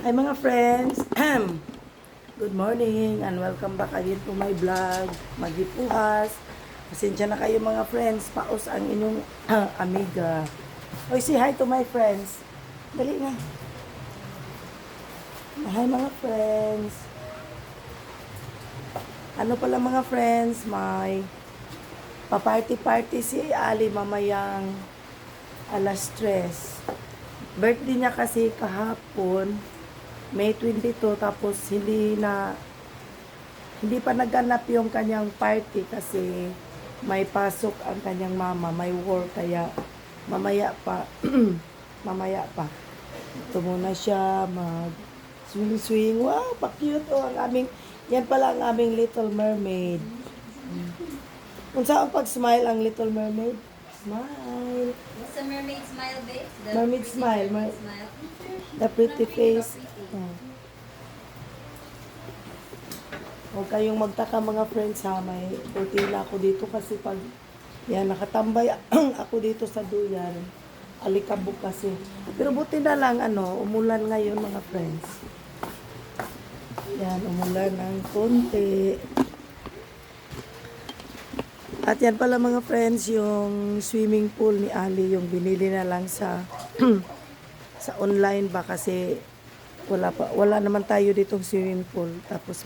Hi mga friends! Good morning and welcome back again to my vlog. Magipuhas. Pasensya na kayo mga friends. Paus ang inyong amiga. Oy, say hi to my friends. Dali na. Hi mga friends. Ano pala mga friends? May pa-party-party si Ali mamayang alas 3. Birthday niya kasi kahapon. May 22, tapos hindi pa naganap yung kanyang party kasi may pasok ang kanyang mama, may work, kaya mamaya pa. Mamaya pa. Ito muna siya mag swing. Wow, pa-cute ang aming, yan pala ang aming Little Mermaid. Kung saan pag-smile ang Little Mermaid? Smile. It's a mermaid smile, babe. The Mermaid pretty smile. mermaid smile. The pretty face. Huwag kayong magtaka mga friends ha, may tortilla ako dito kasi pag yan, nakatambay ako dito sa duyan, alikabok kasi. Pero buti na lang, umulan ngayon mga friends. Yan, umulan ng konti. At yan pala mga friends, yung swimming pool ni Ali, yung binili na lang sa sa online ba kasi wala naman tayo ditong swimming pool. Tapos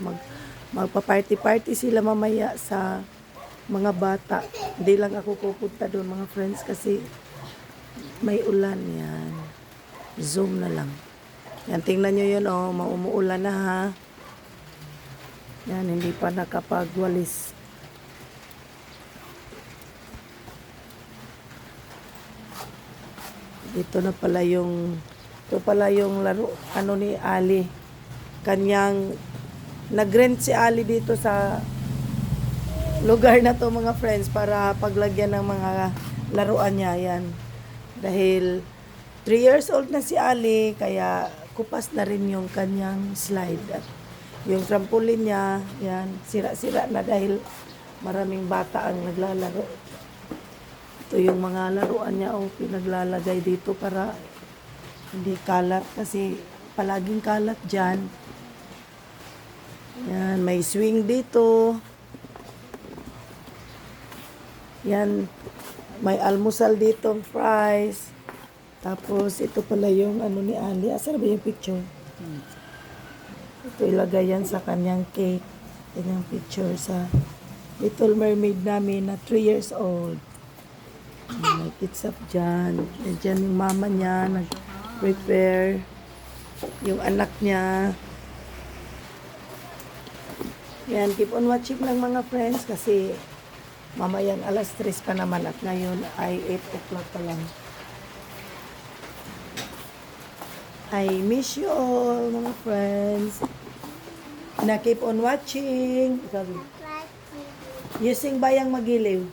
magpa-party sila mamaya sa mga bata. Hindi lang ako pupunta doon mga friends kasi may ulan yan. Zoom na lang. Yan, tingnan nyo yun, umuulan na ha. Yan, hindi pa nakapagwalis. Ito pala yung laro ni Ali. Kanyang nag-rent si Ali dito sa lugar na to mga friends para paglagyan ng mga laruan niya yan. Dahil 3 years old na si Ali, kaya kupas na rin yung kanyang slide. At yung trampoline niya, yan, sira-sira na dahil maraming bata ang naglalaro. Ito yung mga laruan niya, pinaglalagay dito para hindi kalat kasi palaging kalat dyan. Yan, may swing dito. Yan, may almusal dito, fries. Tapos ito pala yung ni Ali. Asan ba yung picture? Ito ilagay yan sa kanyang cake. Yan yung picture sa Little Mermaid namin na 3 years old. May kids up dyan. Dyan yung mama niya nag-prepare. Yung anak niya. Yan, keep on watching lang mga friends kasi mamayang alas 3 pa naman at ngayon ay 8 o'clock pa lang. I miss you all mga friends. Na keep on watching. Using Bayang Magiliw.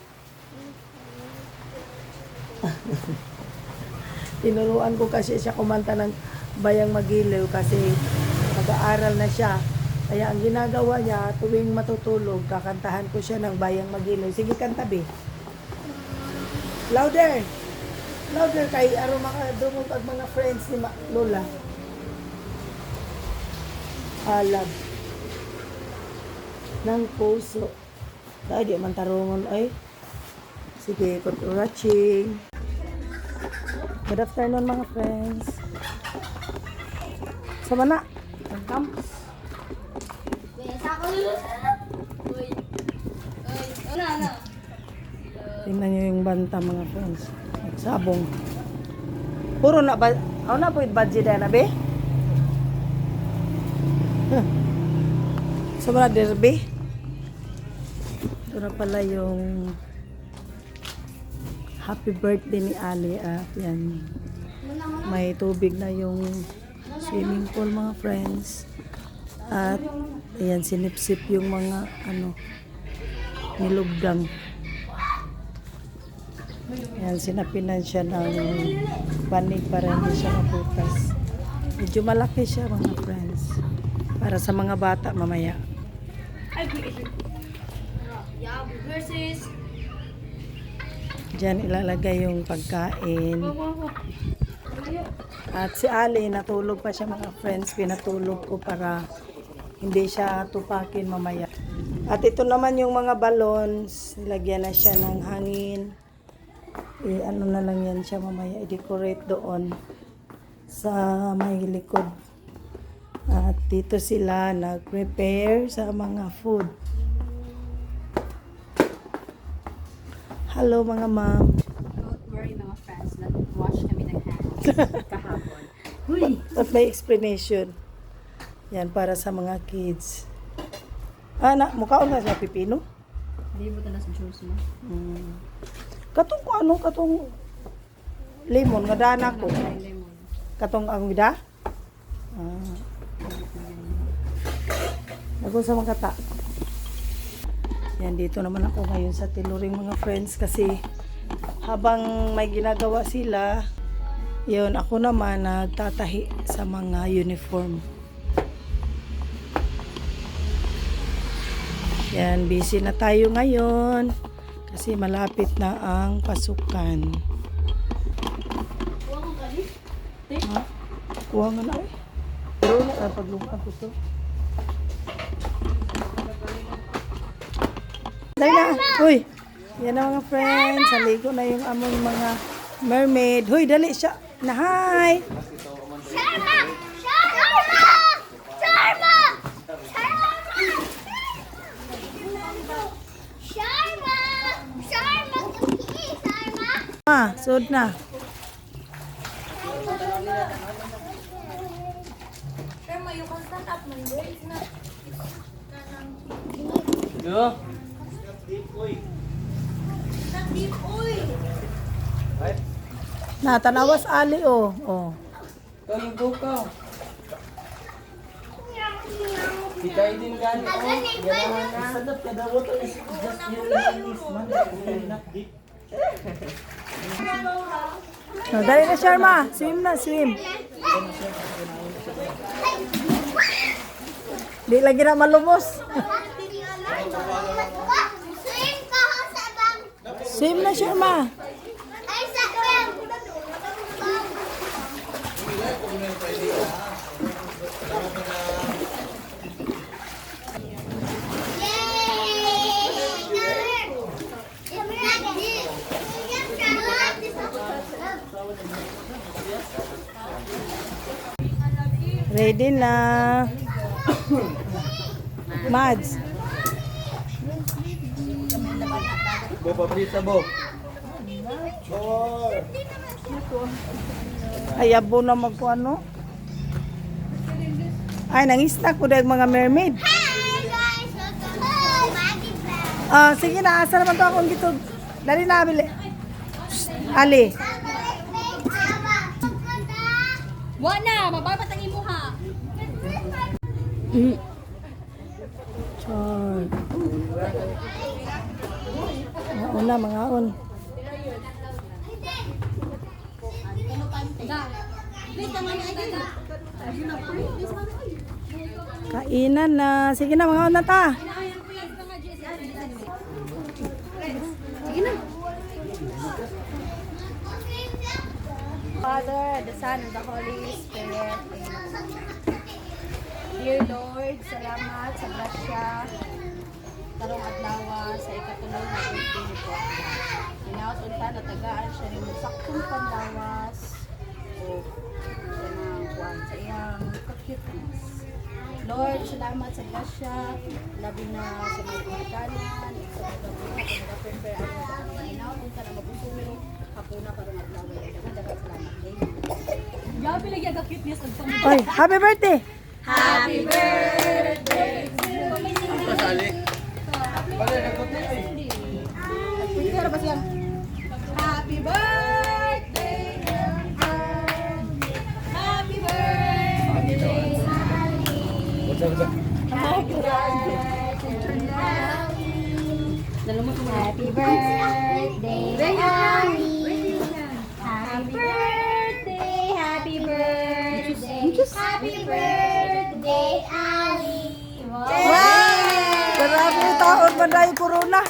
Tinuruan ko kasi siya kumanta ng Bayang Magiliw kasi nag-aaral na siya. Kaya ang ginagawa niya, tuwing matutulog, kakantahan ko siya ng Bayang Magiliw. Sige, kanta be. Louder! Louder kay aro dumog ang mga friends ni Lola. Alab. Ng puso. Dahil di man tarungon ay. Sige, continue watching. Good afternoon mga friends. Sama na. Welcome. Tingnan nyo yung banta mga friends. Sabong. Puro na ba? Ako na po yung budget na be? Sama na derby. Ito na pala yung happy birthday ni Ali at yan. May tubig na yung swimming pool mga friends. At ayan, sinipsip yung mga nilugdang. Ayan, sinapinan siya ng panig para hindi siya maputas. Medyo malaki siya mga friends. Para sa mga bata mamaya. Diyan ilalagay yung pagkain. At si Ali, natulog pa siya mga friends. Pinatulog ko para hindi siya tupakin mamaya. At ito naman yung mga balloons. Nilagyan na siya ng hangin. Ano na lang yan siya mamaya. I-decorate doon sa may likod. At dito sila nag-prepare sa mga food. Hello mga ma'am. Don't worry mga friends, nag-wash kami ng hands kahapon. Huy! At may explanation. Yan para sa mga kids. Mukhaon na sa pipino? Hindi mo na sa juice mo. Katong katong lemon nga dana ko. Ay, lemon. Katong ang vida? Nago sa mga kata. Yan, dito naman ako ngayon sa tiluring mga friends kasi habang may ginagawa sila, yun, ako naman nagtatahi sa mga uniform. Yan, busy na tayo ngayon kasi malapit na ang pasukan. Ha? Kuha nga na eh. Pero na, paglungan ko to. Dahil na. Uy, yan na mga friends. Saligo na yung among mga mermaid. Huy, dali siya. Na hi! Sharma! Sharma! Sharma! Sharma! Sharma! Sharma! Sud na. Sharma, you can stand up, man. It's not... Yo. Not deep, oy! Tanawas Ali oh. Oh. Ikaw yung bukaw. Kitay din gani. Ganahan na. Sadap ka daw. Water is just your knees, man. Not deep. Dali na Sharma. Swim na, swim. Di lagi na malumos. Swim ka sa bang... Swim na Sharma. Ay, sa bang... Ready na. Mads. Bo, pabrita bo. Ayabo na magko ano. Ay, nangisnak ko dahil mga mermaid. Sige na, asa naman to akong dito. Dali na, bili. Ali. Wa na! Mababat ang imuha! Char. Mga una, mga on. Kainan na. Sige na, mga una ta. Father, the Son, and the Holy Spirit. Amen. Dear Lord, salamat sa grasya karong adlaw sa ikatulong na birthday ni po. Inaot-unta na tagaan siya ng saktong panlawas o kanang kuwan sa iyang ka-cuteness. Lord, salamat sa grasya, labi na sa mga pagkanan, sa mga buhay, sa mga prepare ang mga inaot-unta na mabusulo, hapuna karong adlaw. Dagat salamat. Amen. Grabe lagi ang ka-cuteness ng pamilya. Oy, happy birthday! Happy birthday! Pasali. Happy birthday! Happy birthday! What's up? Happy birthday! Happy birthday, Ali! Happy birthday! Happy birthday! Happy birthday, Ali! Wow! Grabe taon man dahil corona.